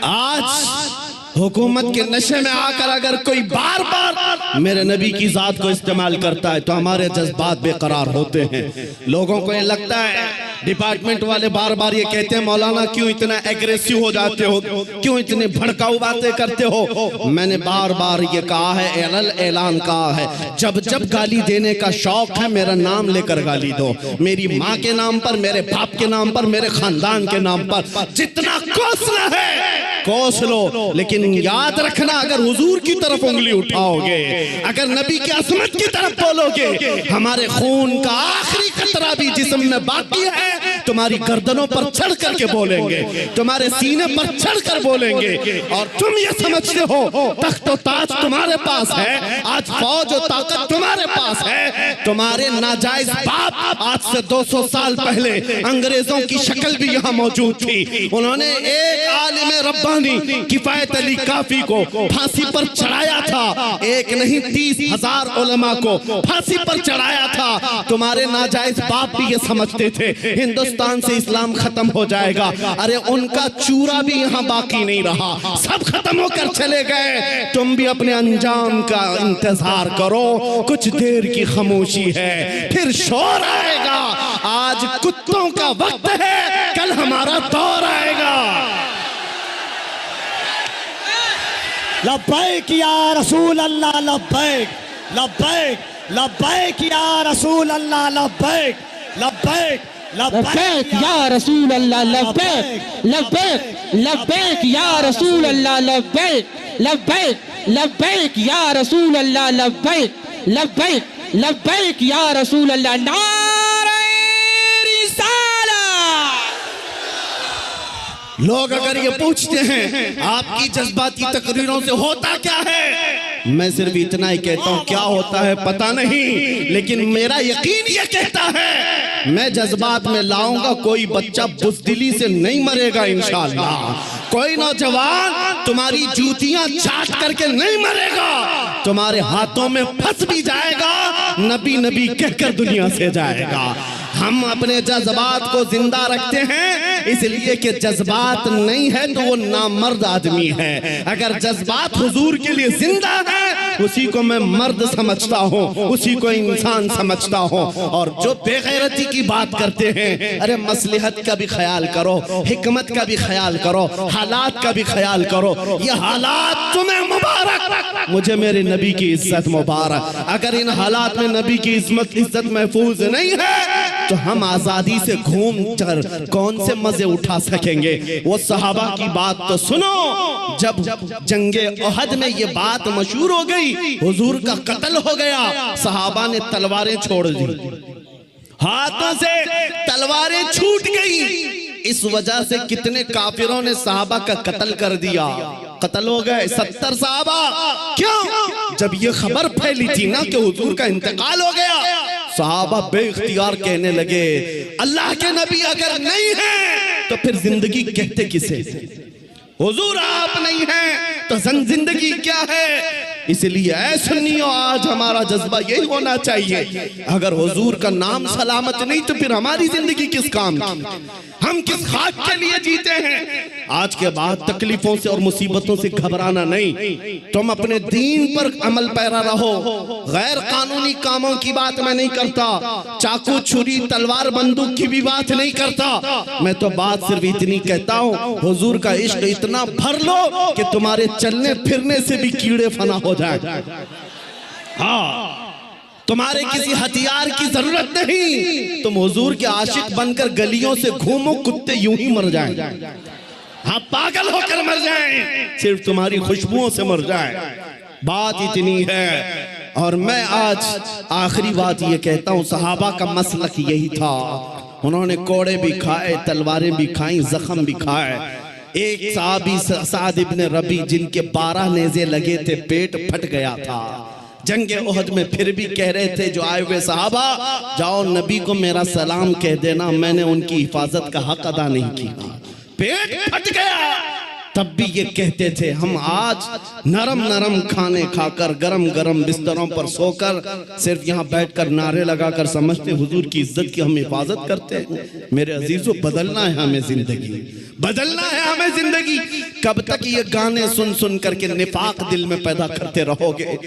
आज हुकूमत के नशे में आकर अगर कोई बार बार मेरे नबी की जात को इस्तेमाल करता है तो हमारे जज्बात बेकरार होते हैं। लोगों को ये लगता है, डिपार्टमेंट वाले बार बार ये कहते हैं मौलाना क्यों इतना एग्रेसिव हो जाते हो, क्यों इतने भड़काऊ बातें करते हो। मैंने बार बार ये कहा है, ऐलान कहा है, जब जब गाली देने का शौक है मेरा नाम लेकर गाली दो, मेरी माँ के नाम पर, मेरे बाप के नाम पर, मेरे खानदान के नाम पर, जितना कोसना है कोस लो, लेकिन याद रखना अगर हुजूर की तरफ उंगली उठाओगे, अगर नबी की असमत की तरफ बोलोगे, हमारे खून का आखिरी कतरा भी जिस्म में बाकी है तुम्हारी गर्दनों पर चढ़ करके बोलेंगे, तुम्हारे सीने पर चढ़ कर बोलेंगे। और तुम ये समझते हो तख्त और ताज तुम्हारे पास है, आज फौज और ताकत तुम्हारे पास है। तुम्हारे नाजायज बाप आज से 200 साल पहले अंग्रेजों की शक्ल भी यहाँ मौजूद थी। उन्होंने एक आलिम रब्बानी किफायत अली काफी को फांसी पर चढ़ाया था, एक नहीं 30,000 उलमा को फांसी पर चढ़ाया था। तुम्हारे नाजायज बाप भी ये समझते थे हिंदुस्तान से इस्लाम खत्म हो जाएगा। अरे उनका चूरा भी यहाँ बाकी नहीं रहा, सब खत्म होकर चले गए। तुम भी अपने अंजाम का इंतजार करो, कुछ देर की खामोशी है फिर शोर आएगा। आज कुत्तों का वक्त है, कल हमारा दौर आएगा। लब्बैक या रसूल अल्लाह, लब्बैक लब्बैक लब्बैक या रसूल अल्लाह, लब्बैक लब्बैक लब्बैक या रसूल अल्लाह, लब्बैक लब्बैक लब्बैक या रसूल अल्लाह, लब्बैक लब्बैक लब्बैक या रसूल अल्लाह, लब्बैक लब्बैक लब्बैक या रसूल अल्लाह। नारे रिसाला। लोग अगर ये पूछते हैं आपकी जज्बाती तकरीरों से होता क्या है, मैं सिर्फ इतना ही कहता हूँ क्या होता है पता नहीं, लेकिन मेरा यकीन ये कहता है मैं जज्बात में लाऊंगा, कोई बच्चा बुज़दिली से नहीं मरेगा इंशाअल्लाह, कोई नौजवान तुम्हारी जूतियां चाट करके नहीं मरेगा, तुम्हारे हाथों में फंस भी जाएगा, नबी नबी कहकर दुनिया से जाएगा। हम अपने जज्बात को जिंदा रखते हैं इसलिए कि जज्बात नहीं है तो वो नामर्द आदमी है। अगर जज्बात हुजूर के लिए जिंदा है उसी को मैं मर्द समझता हूँ, उसी को इंसान समझता हूँ। और जो बेगैरती की बात करते हैं, अरे मसलहत का भी ख्याल करो, हिकमत का भी ख्याल करो, हालात का भी ख्याल करो। ये हालात तुम्हें मुबारक, मुझे मेरे नबी की इज्जत मुबारक। अगर इन हालात में नबी की इज्जत महफूज नहीं है तो हम आजादी से घूम कर कौन से मजे उठा सकेंगे। वो सहाबा की बात तो सुनो, जब जंगे ओहद में ये बात मशहूर हो गई, हुजूर का कत्ल हो गया, सहाबा ने तलवारें छोड़ दी, हाथों से तलवारें छूट गई। इस वजह से कितने काफिरों ने सहाबा का कत्ल कर दिया, कत्ल हो गए 70 सहाबा। क्यों? जब ये खबर फैली थी ना कि हुजूर का इंतकाल हो गया, सहाबा बेइख्तियार कहने लगे अल्लाह के नबी अगर नहीं है तो फिर जिंदगी कहते किसे, हुजूर आप नहीं हैं तो जिंदगी क्या है। इसलिए ऐ सुन्नियों आज हमारा जज्बा यही होना चाहिए, अगर हुजूर का नाम सलामत नहीं तो फिर हमारी जिंदगी किस काम की, हम किस खाक के लिए जीते हैं। आज के बाद तकलीफों से और मुसीबतों से घबराना नहीं, तुम अपने दीन पर अमल पैरा रहो। गैर कानूनी कामों की बात मैं नहीं करता, चाकू छुरी तलवार बंदूक की भी बात नहीं करता। मैं तो बात सिर्फ इतनी कहता हूँ, हुजूर का इश्क इतना भर लो कि तुम्हारे चलने फिरने से भी कीड़े फना हो जाए। हाँ, तुम्हारे किसी हथियार की जरूरत नहीं, तुम हुजूर के आशिक बनकर गलियों से घूमो, कुत्ते यूं ही मर जाएं। हाँ, पागल होकर मर जाएं, सिर्फ तुम्हारी खुशबुओं से मर जाएं। बात इतनी है। और मैं आज आखिरी बात ये कहता हूँ, सहाबा का मसलक यही था, उन्होंने कोड़े भी खाए, तलवारें भी खाई, जख्म भी खाए। एक साहबी साद इब्ने रबी जिनके 12 नेज़े लगे थे, पेट फट गया था जंगे ओहद में, फिर भी कह रहे थे जो आए हुए सहाबा, जाओ नबी को मेरा सलाम कह देना, मैंने उनकी हिफाजत का हक अदा नहीं किया। पेट फट गया, तब भी ये कहते थे हम आज नरम नरम खाने खाकर, गरम गरम बिस्तरों पर सोकर, सिर्फ यहाँ बैठकर नारे लगाकर समझते हुजूर की इज्जत की हम हिफाजत करते हैं। मेरे अजीजों, बदलना है हमें जिंदगी, बदलना है हमें जिंदगी। कब तक ये गाने सुन सुन करके निफाक दिल में पैदा करते रहोगे,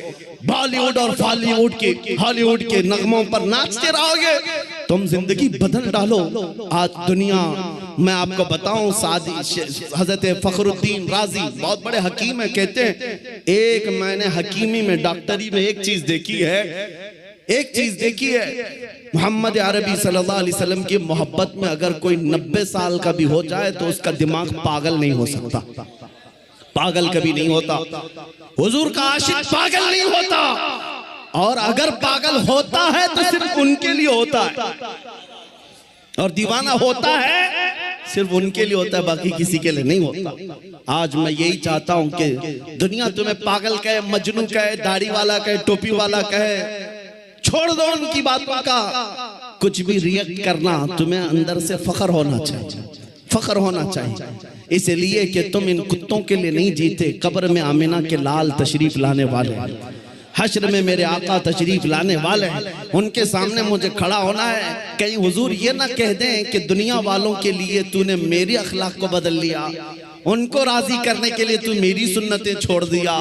बॉलीवुड और बॉलीवुड के हॉलीवुड के नगमों पर नाचते रहोगे? तुम जिंदगी बदल डालो। आज दुनिया, मैं आपको बताऊं, सादी हजरत फखरुद्दीन राजी बहुत बड़े हकीम है, कहते हैं एक मैंने हकीमी में, डॉक्टरी में एक चीज देखी है, एक चीज देखी है, मोहम्मद अरबी सल्लल्लाहु अलैहि वसल्लम की मोहब्बत में अगर कोई 90 साल का भी हो जाए तो उसका दिमाग पागल नहीं हो सकता, पागल कभी नहीं होता। हुजूर का आशिक पागल नहीं होता, और अगर पागल होता है तो सिर्फ उनके लिए होता है, और दीवाना होता है सिर्फ उनके लिए होता है, बाकी किसी के लिए नहीं होता। आज मैं यही चाहता हूं कि दुनिया तुम्हें पागल कहे, मजनू कहे, दाढ़ी वाला कहे, टोपी वाला कहे, छोड़ दो उनकी बातों का। कुछ भी रिएक्ट करना, तुम्हें अंदर से फख्र होना चाहिए, फख्र होना चाहिए, इसलिए कि तुम इन कुत्तों के लिए नहीं जीते। कब्र में आमिना के लाल तशरीफ लाने वाले, हश्र में मेरे आका तशरीफ लाने वाले हैं, उनके सामने मुझे खड़ा होना है। कहीं हुजूर ये ना कह दें कि दुनिया वालों के लिए तूने मेरी अखलाक को बदल लिया, उनको राजी करने के लिए तू मेरी सुन्नतें छोड़ दिया।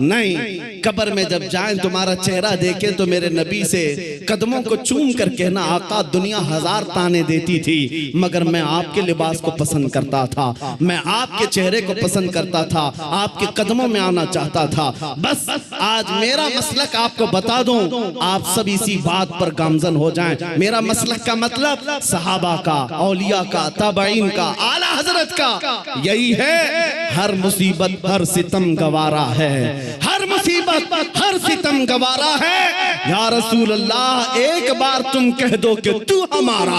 नहीं, कब्र में जब जाएं तुम्हारा चेहरा देखे तो मेरे नबी से कदमों को चूम कर कहना, आका दुनिया 1000 ताने देती थी मगर मैं आपके लिबास को पसंद करता था, मैं आपके चेहरे को पसंद करता था, आपके कदमों में आना चाहता था। बस आज मेरा मसलक आपको बता दूं, आप सब इसी बात पर गामजन हो जाएं। मेरा मसलक का मतलब सहाबा का, औलिया का, ताबईन का, आला हजरत का यही है, हर मुसीबत हर सितम गवारा है, हर मुसीबत हर सितम गवारा है। या रसूल अल्लाह, एक बार तुम कह दो कि तू हमारा।